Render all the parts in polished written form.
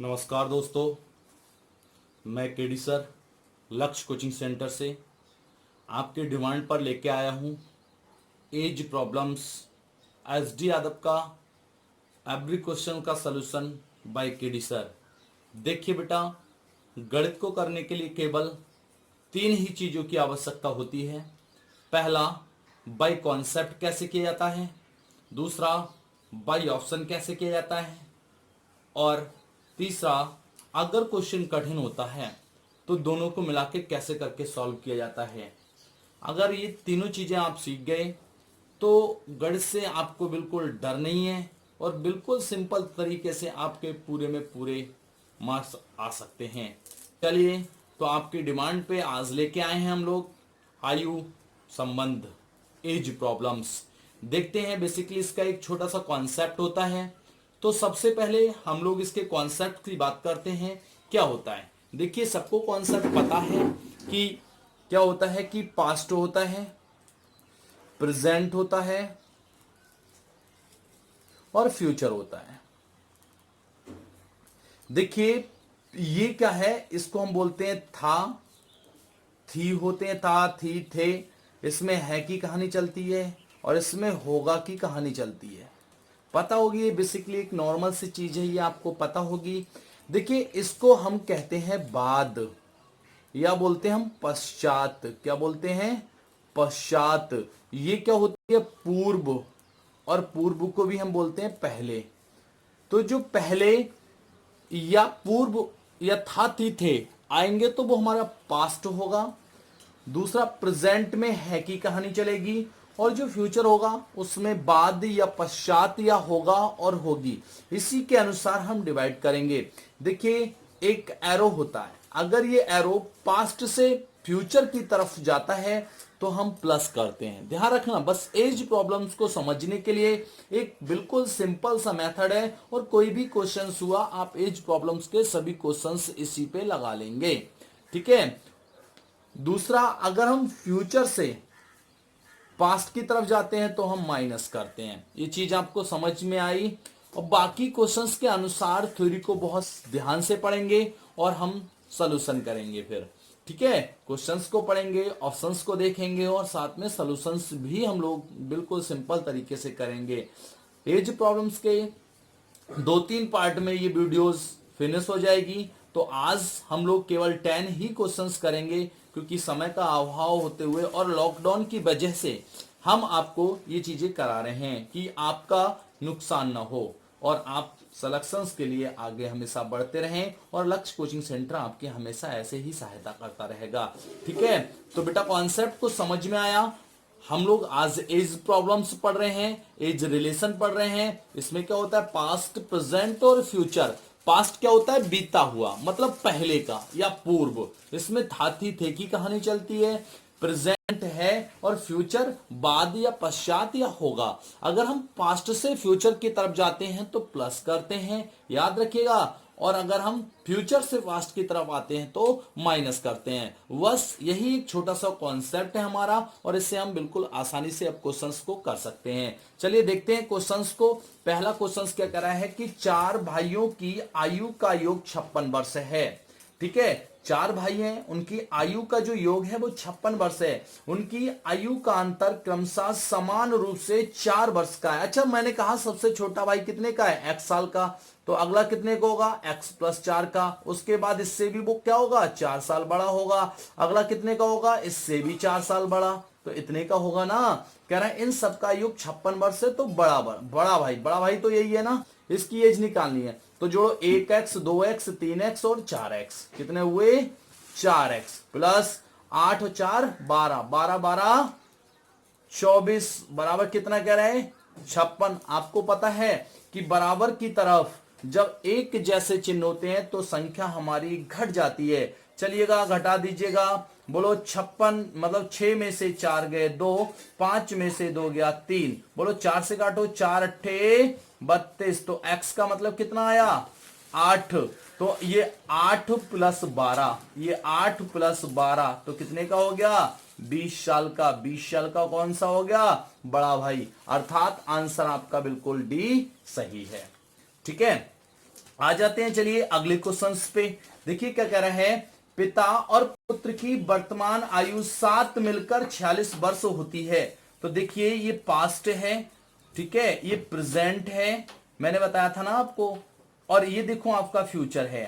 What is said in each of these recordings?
नमस्कार दोस्तों, मैं केडी सर लक्ष्य कोचिंग सेंटर से आपके डिमांड पर लेके आया हूँ एज प्रॉब्लम्स एसडी यादव का एवरी क्वेश्चन का सलूशन बाय केडी सर। देखिए बेटा, गणित को करने के लिए केवल तीन ही चीज़ों की आवश्यकता होती है। पहला, बाय कॉन्सेप्ट कैसे किया जाता है। दूसरा, बाय ऑप्शन कैसे किया जाता है। और तीसरा, अगर क्वेश्चन कठिन होता है तो दोनों को मिला के कैसे करके सॉल्व किया जाता है। अगर ये तीनों चीजें आप सीख गए तो गणित से आपको बिल्कुल डर नहीं है और बिल्कुल सिंपल तरीके से आपके पूरे में पूरे मार्क्स आ सकते हैं। चलिए, तो आपकी डिमांड पे आज लेके आए हैं हम लोग आयु संबंध, एज प्रॉब्लम्स। देखते हैं, बेसिकली इसका एक छोटा सा कॉन्सेप्ट होता है। तो सबसे पहले हम लोग इसके कॉन्सेप्ट की बात करते हैं। क्या होता है, देखिए सबको कॉन्सेप्ट पता है कि क्या होता है कि पास्ट होता है, प्रेजेंट होता है और फ्यूचर होता है। देखिए ये क्या है, इसको हम बोलते हैं था, थी होते हैं, था, थी, थे। इसमें है की कहानी चलती है और इसमें होगा की कहानी चलती है। पता होगी, ये बेसिकली एक नॉर्मल सी चीज है, ये आपको पता होगी। देखिए इसको हम कहते हैं बाद, या बोलते हैं हम पश्चात। क्या बोलते हैं? पश्चात। ये क्या होती है? पूर्व। और पूर्व को भी हम बोलते हैं पहले। तो जो पहले या पूर्व या था, थी, थे आएंगे तो वो हमारा पास्ट होगा। दूसरा, प्रेजेंट में है की कहानी चलेगी और जो फ्यूचर होगा उसमें बाद या पश्चात या होगा और होगी। इसी के अनुसार हम डिवाइड करेंगे। देखिए एक एरो होता है, अगर ये एरो पास्ट से फ्यूचर की तरफ जाता है तो हम प्लस करते हैं। ध्यान रखना, बस एज प्रॉब्लम्स को समझने के लिए एक बिल्कुल सिंपल सा मेथड है और कोई भी क्वेश्चंस हुआ आप एज प्रॉब्लम्स के सभी क्वेश्चंस इसी पे लगा लेंगे। ठीक है। दूसरा, अगर हम फ्यूचर से पास्ट की तरफ जाते हैं तो हम माइनस करते हैं। ये चीज आपको समझ में आई। और बाकी क्वेश्चंस के अनुसार थ्योरी को बहुत ध्यान से पढ़ेंगे और हम सॉल्यूशन करेंगे फिर। ठीक है, क्वेश्चंस को पढ़ेंगे, ऑप्शंस को देखेंगे और साथ में सॉल्यूशंस भी हम लोग बिल्कुल सिंपल तरीके से करेंगे। एज प्रॉब्लम्स के 2-3 पार्ट में ये वीडियोस फिनिश हो जाएगी। तो आज हम लोग केवल 10 ही क्वेश्चंस करेंगे क्योंकि समय का अभाव होते हुए और लॉकडाउन की वजह से हम आपको ये चीजें करा रहे हैं कि आपका नुकसान ना हो और आप सिलेक्शंस के लिए आगे हमेशा बढ़ते रहें और लक्ष्य कोचिंग सेंटर आपकी हमेशा ऐसे ही सहायता करता रहेगा। ठीक है, तो बेटा कॉन्सेप्ट को समझ में आया। हम लोग आज एज प्रॉब्लम्स पढ़ रहे हैं, एज रिलेशन पढ़ रहे हैं। इसमें क्या होता है? पास्ट, प्रेजेंट और फ्यूचर। पास्ट क्या होता है? बीता हुआ, मतलब पहले का या पूर्व। इसमें था, थी, थे की कहानी चलती है। प्रेजेंट है और फ्यूचर बाद या पश्चात या होगा। अगर हम पास्ट से फ्यूचर की तरफ जाते हैं तो प्लस करते हैं, याद रखिएगा। और अगर हम फ्यूचर से पास्ट की तरफ आते हैं तो माइनस करते हैं। बस यही एक छोटा सा कॉन्सेप्ट है हमारा और इससे हम बिल्कुल आसानी से अब क्वेश्चंस को कर सकते हैं। चलिए देखते हैं क्वेश्चंस को। पहला क्वेश्चंस क्या कर रहा है कि 4 भाइयों की आयु का योग 56 वर्ष है। ठीक है, 4 भाई हैं, उनकी आयु का जो योग है वो 56 वर्ष है। उनकी आयु का अंतर क्रमशः समान रूप से 4 वर्ष का है। अच्छा, मैंने कहा सबसे छोटा भाई कितने का है? x साल का। तो अगला कितने का होगा? x + 4 का। उसके बाद इससे भी वो क्या होगा? 4 साल बड़ा होगा। अगला कितने का होगा? इससे भी 4 साल बड़ा। तो इतने का होगा ना। कह रहा है इन सबका आयु 56 वर्ष है। तो बड़ा भाई तो यही है ना, इसकी एज निकालनी है। तो जोड़ो 1x, 2x, 3x और 4x। कितने हुए? 4x प्लस 8 और 4 12, 12 12 24 बराबर कितना कह रहे हैं? 56। आपको पता है कि बराबर की तरफ जब एक जैसे चिन्ह होते हैं तो संख्या हमारी घट जाती है। चलिएगा घटा दीजिएगा। बोलो 56, मतलब 6 में से 4 गए 2, 5 में से 2 गया 3। बोलो 4 से काटो, 4 अट्ठे 32। तो x का मतलब कितना आया? 8। तो ये 8 + 12, ये 8 + 12 तो कितने का हो गया? 20 साल का। 20 साल का कौन सा हो गया? बड़ा भाई। अर्थात आंसर आपका बिल्कुल डी सही है। ठीक है, आ जाते हैं चलिए अगले क्वेश्चंस पे। देखिए क्या कह रहा है, पिता और पुत्र की वर्तमान आयु 7 मिलकर 46 वर्ष होती है। तो देखिए ये पास्ट है, ठीक है, ये प्रेजेंट है, मैंने बताया था ना आपको, और ये देखो आपका फ्यूचर है,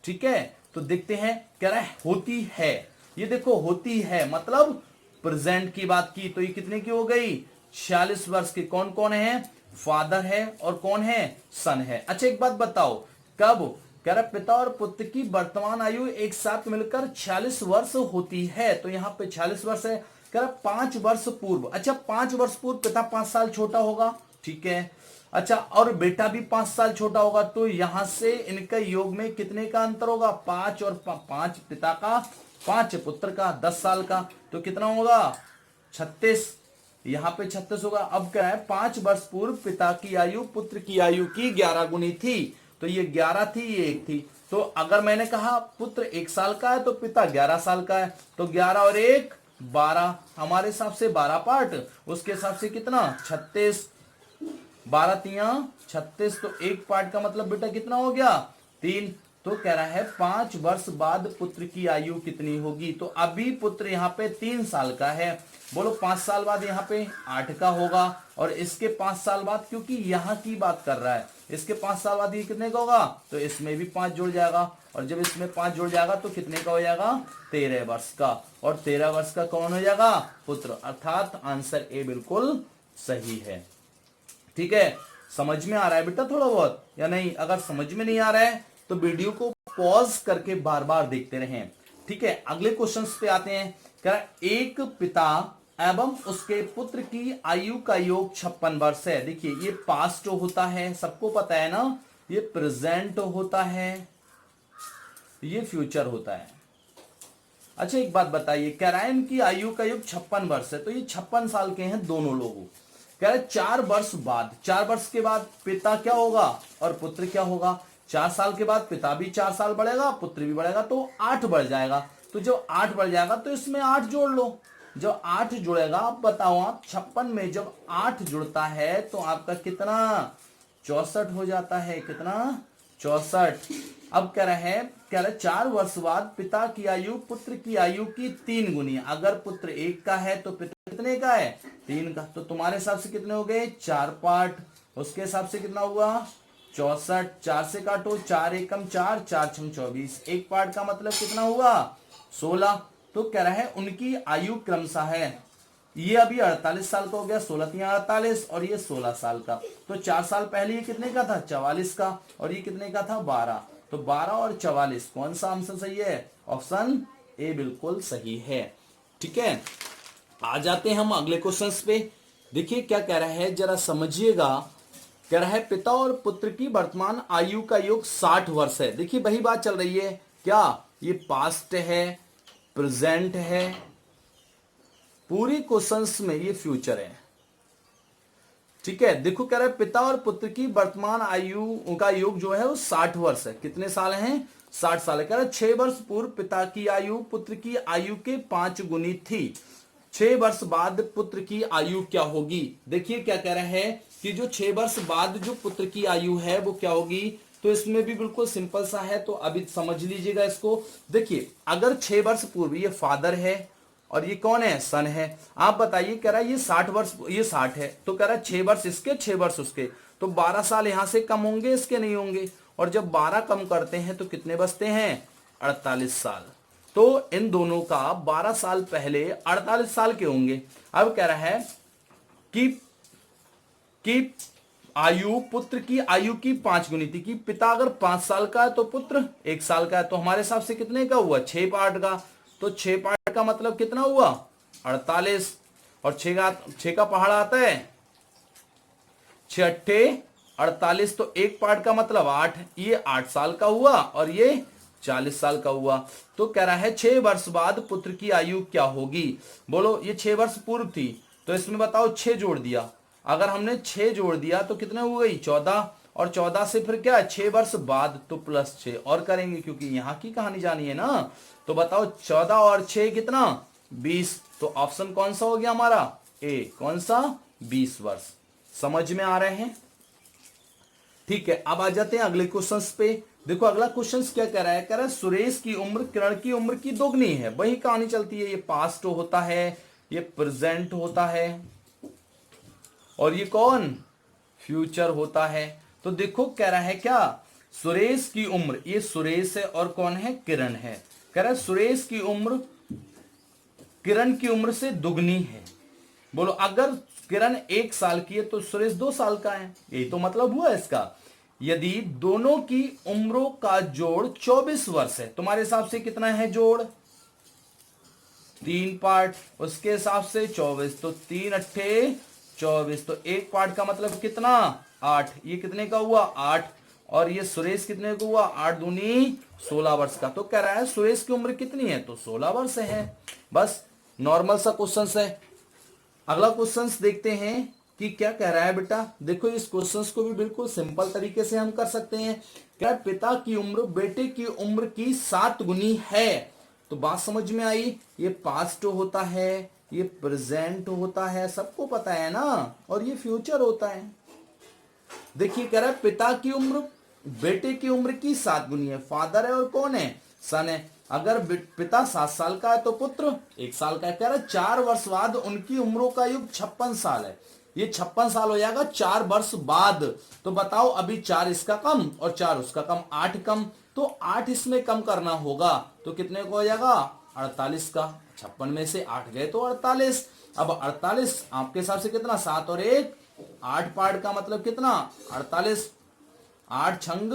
ठीक है। तो देखते हैं, कह रहा है होती है, ये देखो होती है मतलब प्रेजेंट की बात की, तो ये कितने की हो गई, 46 वर्ष के। कौन कौन है, फादर है और कौन है, सन है। अच्छा एक बात बताओ, कब, कह रहा पिता और पुत्र की वर्तमान आयु एक साथ मिलकर 46 वर्ष होती है, तो यहां पे 46 वर्ष है। कह रहा 5 वर्ष पूर्व, अच्छा 5 वर्ष पूर्व पिता 5 साल छोटा होगा, ठीक है। अच्छा और बेटा भी 5 साल छोटा होगा, तो यहां से इनका योग में कितने का अंतर होगा, 5 और 5 पिता का, 5 पुत्र का, 10 साल का, तो कितना होगा 36, यहां पे 36 होगा। अब क्या है, 5 वर्ष पूर्व पिता की आयु पुत्र की आयु की 11 गुनी थी, तो ये 11 थी, ये 1 थी। तो अगर मैंने कहा पुत्र 1 साल का है तो पिता 11 साल का है, तो 11 और 1 12, हमारे हिसाब से 12 पार्ट, उसके हिसाब से कितना 36, 12 तिया 36, तो 1 पार्ट का मतलब बेटा कितना हो गया 3। तो कह रहा है 5 वर्ष बाद पुत्र की आयु कितनी होगी, तो अभी पुत्र यहाँ पे 3 साल का है, बोलो 5 साल बाद यहाँ पे 8 का होगा, और इसके 5 साल बाद, क्योंकि यहाँ की बात कर रहा है, इसके 5 साल बाद ये कितने का होगा, तो इसमें भी 5 जुड़ जाएगा, और जब इसमें 5 जुड़ जाएगा तो कितने का हो जाएगा 13 वर्ष का, और 13 वर्ष का कौन हो जाएगा, पुत्र, अर्थात आंसर ए बिल्कुल सही है। ठीक है, समझ में आ रहा है बेटा थोड़ा बहुत या नहीं? अगर समझ में नहीं आ रहा है तो वीडियो को पॉज करके बार बार देखते रहें। ठीक है, अगले क्वेश्चंस पे आते हैं। कह रहा है एक पिता एवं उसके पुत्र की आयु का योग 56 वर्ष है। देखिए ये पास्ट होता है, सबको पता है ना, ये प्रेजेंट होता है, ये फ्यूचर होता है। अच्छा एक बात बताइए, कह रहा है इनकी आयु का योग 56 वर्ष है, तो ये 56 साल के हैं दोनों लोगों। कह रहे 4 वर्ष बाद, 4 वर्ष के बाद पिता क्या होगा और पुत्र क्या होगा, 4 साल के बाद पिता भी 4 साल बढ़ेगा, पुत्र भी बढ़ेगा, तो 8 बढ़ जाएगा। तो जब 8 बढ़ जाएगा तो इसमें 8 जोड़ लो, जब 8 जुड़ेगा, आप बताओ आप 56 में जब 8 जुड़ता है तो आपका कितना 64 हो जाता है, कितना 64। अब कह रहे हैं, कह रहे 4 वर्ष बाद पिता की आयु पुत्र की आयु की 3 गुनी। अगर पुत्र 1 का है तो पिता कितने का है 3 का, तो तुम्हारे हिसाब से कितने हो गए 4 पार्ट, उसके हिसाब से कितना हुआ 64। 4 से काटो, 4 एकम 4, 4 छम 24, 1 पार्ट का मतलब कितना हुआ 16। तो कह रहा है उनकी आयु क्रमशः है, ये अभी 48 साल का हो गया, 16 तिया 48, और ये 16 साल का। तो 4 साल पहले ये कितने का था 44 का, और ये कितने का था 12। तो 12 और 44 कौन सा आंसर सही है, ऑप्शन ए बिल्कुल सही है। ठीक है, आ जाते हैं हम अगले क्वेश्चंस पे। देखिए क्या कह रहा है, जरा समझिएगा। कह रहा है पिता और पुत्र की वर्तमान आयु का योग 60 वर्ष है। देखिए वही बात चल रही है, क्या ये पास्ट है, प्रेजेंट है, पूरी क्वेश्चंस में ये फ्यूचर है। ठीक है, देखो कह रहा है पिता और पुत्र की वर्तमान आयु का योग जो है वो 60 वर्ष है। कितने साल हैं 60 साल है। कह रहा है 6 वर्ष पूर्व पिता की आयु पुत्र की आयु के 5 गुनी थी, 6 वर्ष बाद पुत्र की आयु क्या होगी। देखिए क्या कह रहा है कि जो 6 वर्ष बाद जो पुत्र की आयु है वो क्या होगी, तो इसमें भी बिल्कुल सिंपल सा है, तो अभी समझ लीजिएगा इसको। देखिए अगर 6 वर्ष पूर्व ये फादर है और ये कौन है सन है, आप बताइए, कह रहा है ये 60 वर्ष, ये 60 है, तो कह रहा है 6 वर्ष इसके 6 वर्ष उसके, तो 12 साल यहां से कम होंगे, इसके नहीं होंगे, और जब 12 कम करते हैं तो कितने बचते हैं 48 साल। तो इन दोनों का 12 साल पहले 48 साल के होंगे। अब कह रहा है कि आयु पुत्र की आयु की 5 गुनी थी, कि पिता अगर 5 साल का है तो पुत्र 1 साल का है, तो हमारे हिसाब से कितने का हुआ 6 पार्ट का, तो 6 पार्ट का मतलब कितना हुआ 48, और 6 का पहाड़ आता है 6 अट्ठे 48, तो 1 पार्ट का मतलब 8, ये 8 साल का हुआ और ये 40 साल का हुआ। तो कह रहा है 6 वर्ष बाद पुत्र की आयु क्या होगी। बोलो ये 6 वर्ष पूर्व थी, तो इसमें बताओ 6 जोड़ दिया, अगर हमने 6 जोड़ दिया तो कितने हो गई 14, और 14 से फिर क्या 6 वर्ष बाद तो प्लस 6 और करेंगे, क्योंकि यहां की कहानी जानी है ना। तो बताओ 14 और 6 कितना 20, तो ऑप्शन कौन सा हो गया हमारा ए, कौन सा 20 वर्ष। समझ में आ रहे हैं। ठीक है, अब आ जाते हैं अगले क्वेश्चन पे। देखो अगला क्वेश्चन क्या कह रहा है, कह रहा है सुरेश की उम्र किरण की उम्र की दोगुनी है। वही कहानी चलती है, ये पास्ट होता है, ये प्रेजेंट होता है, और ये कौन, फ्यूचर होता है। तो देखो कह रहा है क्या, सुरेश की उम्र, ये सुरेश है और कौन है, किरण है। कह रहा है सुरेश की उम्र किरण की उम्र से दुगनी है। बोलो अगर किरण 1 साल की है तो सुरेश 2 साल का है, यही तो मतलब हुआ इसका। यदि दोनों की उम्रों का जोड़ 24 वर्ष है, तुम्हारे हिसाब से कितना है जोड़, 3 पार्ट, उसके हिसाब से 24, तो 3 अट्ठे 24, तो 1 पार्ट का मतलब कितना, 8। ये कितने का हुआ, 8। और ये सुरेश कितने का हुआ, 8 दूनी 16 वर्ष का। तो कह रहा है सुरेश की उम्र कितनी है, तो 16 वर्ष है। बस नॉर्मल सा क्वेश्चन है। अगला क्वेश्चन देखते हैं कि क्या कह रहा है बेटा। देखो इस क्वेश्चन को भी बिल्कुल सिंपल तरीके से हम कर सकते हैं। क्या पिता की उम्र बेटे की उम्र की 7 गुनी है। तो बात समझ में आई, ये पास्ट होता है, ये प्रेजेंट होता है, सबको पता है ना, और ये फ्यूचर होता है। देखिए कह रहा है पिता की उम्र बेटे की उम्र की 7 गुनी है। फादर है और कौन है, सन है। अगर पिता 7 साल का है तो पुत्र 1 साल का है। कह रहा है 4 वर्ष बाद उनकी उम्रों का युग 56 साल है। ये 56 साल हो जाएगा 4 वर्ष बाद। तो बताओ अभी 4 इसका कम और 4 उसका कम, 8 कम, तो 8 इसमें कम करना होगा, तो कितने को हो जाएगा, 48 का। 56 में से 8 गए तो 48। अब 48 आपके हिसाब से कितना, 7 और 1 8 पार्ट का मतलब कितना, 48। 8 छंग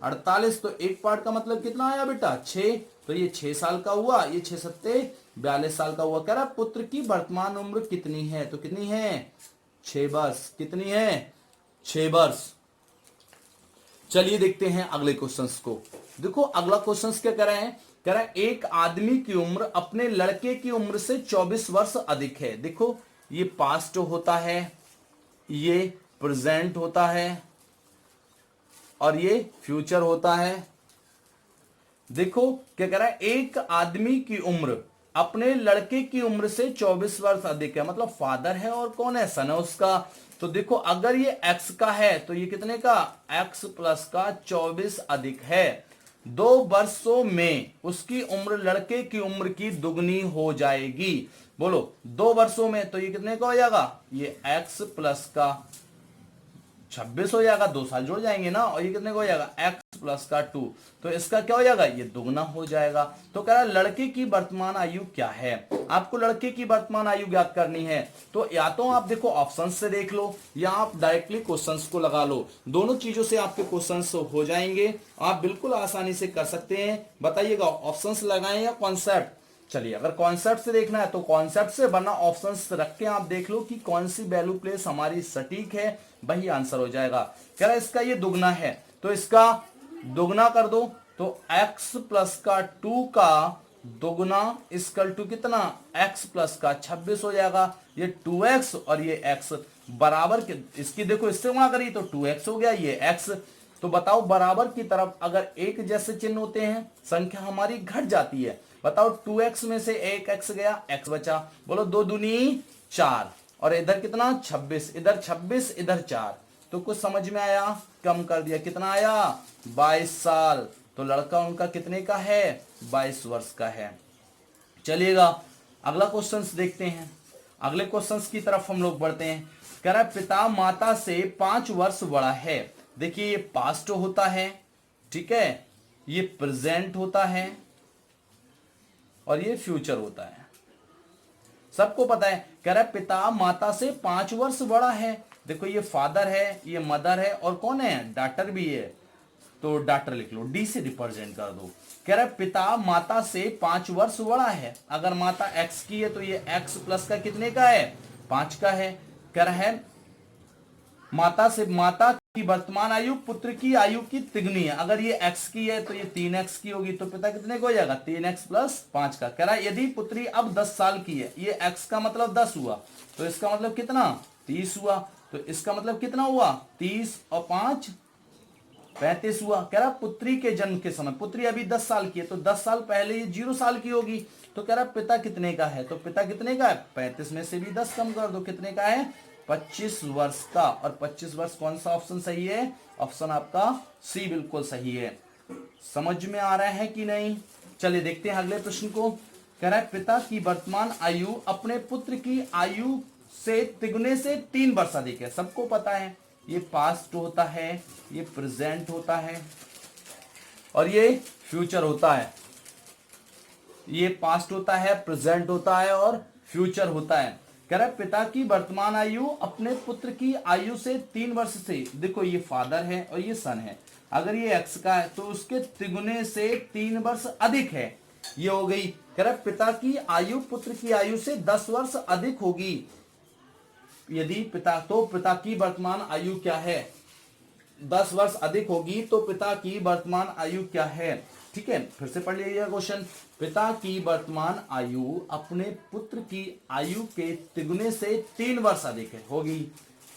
48, तो 1 पार्ट का मतलब कितना आया बेटा, 6। तो ये 6 साल का हुआ, ये 6 सत्ते 42 साल का हुआ। कह रहा पुत्र की वर्तमान उम्र कितनी है, तो कितनी है, 6 वर्ष। कितनी है, 6 वर्ष। चलिए देखते हैं अगले क्वेश्चंस को। देखो अगला क्वेश्चंस क्या कह रहे हैं, कह रहा है एक आदमी की उम्र अपने लड़के की उम्र से 24 वर्ष अधिक है। देखो ये पास्ट होता है, ये प्रेजेंट होता है, और ये फ्यूचर होता है। देखो क्या कह रहा है, एक आदमी की उम्र अपने लड़के की उम्र से 24 वर्ष अधिक है, मतलब फादर है और कौन है, सन है उसका। तो देखो अगर ये x का है तो ये कितने का, x प्लस का 24 अधिक है। 2 वर्षों में उसकी उम्र लड़के की उम्र की दुगनी हो जाएगी। बोलो 2 वर्षों में, तो ये कितने का हो जाएगा, ये x प्लस का 26 हो जाएगा, 2 साल जुड़ जाएंगे ना, और ये कितने का हो जाएगा, x प्लस का 2, तो इसका क्या हो जाएगा, ये दुगना हो जाएगा। तो कह रहा है लड़के की वर्तमान आयु क्या है। आपको लड़के की वर्तमान आयु ज्ञात करनी है, तो या तो आप देखो ऑप्शन से देख लो, या आप डायरेक्टली क्वेश्चंस को लगा लो। दोनों चीजों से आपके क्वेश्चंस हो जाएंगे, आप बिल्कुल आसानी से कर सकते हैं। बताइएगा ऑप्शंस लगाएं या कॉन्सेप्ट। चलिए अगर कॉन्सेप्ट से देखना है तो कॉन्सेप्ट से, वरना ऑप्शंस रख के आप देख लो कि कौन सी वैल्यू प्लेस हमारी सटीक है, वही आंसर हो जाएगा। कह रहा है इसका ये दुगना है, तो इसका दुगना कर दो, तो x प्लस का 2 का दुगना इक्वल टू कितना, x प्लस का 26 हो जाएगा। ये 2x और ये x बराबर के, इसकी देखो इससे गुणा करिए तो 2x हो गया, ये x। तो बताओ बराबर की तरफ अगर एक जैसे चिन्ह होते हैं संख्या हमारी घट जाती है। बताओ 2x में से 1x गया, x बचा। बोलो 2 दूनी 4, और इधर कितना 26, इधर 26 इधर 4, तो कुछ समझ में आया, कम कर दिया, कितना आया 22 साल। तो लड़का उनका कितने का है, 22 वर्ष का है। चलिएगा अगला क्वेश्चन देखते हैं। अगले क्वेश्चन की तरफ हम लोग बढ़ते हैं। कह रहा है पिता माता से 5 वर्ष बड़ा है। देखिए ये पास्ट होता है, ठीक है, ये प्रेजेंट होता है, और ये फ्यूचर होता है, सबको पता है। कह रहा है पिता माता से 5 वर्ष बड़ा है। देखो ये फादर है, ये मदर है, और कौन है, डॉटर भी है, तो डॉटर लिख लो, डी से रिप्रेजेंट कर दो। कह रहा है पिता माता से 5 वर्ष बड़ा है। अगर माता x की है तो ये x प्लस का कितने का है, 5 का है। कह रहा है माता की वर्तमान आयु पुत्र की आयु की तिगुनी है। अगर ये x की है तो ये 3x की होगी, तो पिता कितने को हो जाएगा, 3x प्लस 5 का। कह रहा है यदि पुत्री अब 10 साल की है, ये x का मतलब 10 हुआ, तो इसका मतलब कितना, 30 हुआ। तो इसका मतलब कितना हुआ, 30 और 5 35 हुआ। कह रहा पुत्री के जन्म के समय, पुत्री अभी 10 साल की है, तो 10 साल पहले ये 0 साल की होगी। तो कह रहा पिता कितने का है, तो पिता कितने का है, 35 में से भी 10 कम कर दो, कितने का है, 25 वर्ष का। और 25 वर्ष कौन सा ऑप्शन सही है? ऑप्शन आपका सी बिल्कुल सही है। समझ में आ रहा है कि नहीं? चलिए देखते हैं अगले प्रश्न को। कह रहा है पिता की वर्तमान आयु अपने पुत्र की आयु से तिगुने से 3 वर्ष अधिक है। सबको पता है ये पास्ट होता है, ये प्रेजेंट होता है और ये फ्यूचर होता है। ये पास्ट होता है, प्रेजेंट होता है और फ्यूचर होता है। कह रहा है पिता की वर्तमान आयु अपने पुत्र की आयु से 3 वर्ष से, देखो ये फादर है और ये सन है, अगर ये एक्स का है तो उसके तिगुने से 3 वर्ष अधिक है। ये हो गई। कह रहा है पिता की आयु पुत्र की आयु से 10 वर्ष अधिक होगी यदि पिता की वर्तमान आयु क्या है? 10 वर्ष अधिक होगी तो पिता की वर्तमान आयु क्या है? ठीक है, फिर से पढ़ लीजिएगा क्वेश्चन। पिता की वर्तमान आयु अपने पुत्र की आयु के तिगुने से 3 वर्ष अधिक है होगी।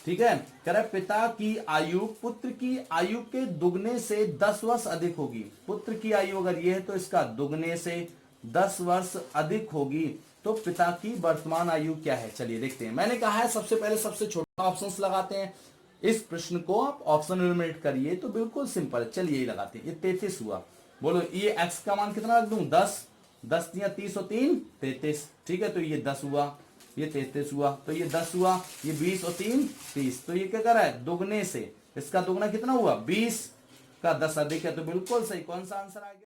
ठीक है, कह रहा है पिता की आयु पुत्र की आयु के दुगने से 10 वर्ष अधिक होगी। पुत्र की आयु अगर ये है तो इसका दुगने से 10 वर्ष अधिक होगी तो पिता की वर्तमान आयु क्या है? चलिए देखते हैं। मैंने कहा है सबसे पहले सबसे छोटा ऑप्शंस लगाते हैं। इस प्रश्न को आप ऑप्शन एलिमिनेट करिए तो बिल्कुल सिंपल है। चलिए यही लगाते हैं। ये 33 हुआ। बोलो ये एक्स का मान कितना रख दूं? 10 10 या 30 और 3 33। ठीक है, तो ये 10 हुआ, ये 33 हुआ, तो ये 10 हुआ, ये 20 और 3 30। तो ये क्या कर रहा है? दुगने से। इसका दुगना कितना हुआ? 20 का 10 अधिक है, तो बिल्कुल सही। कौन सा आंसर आ गया?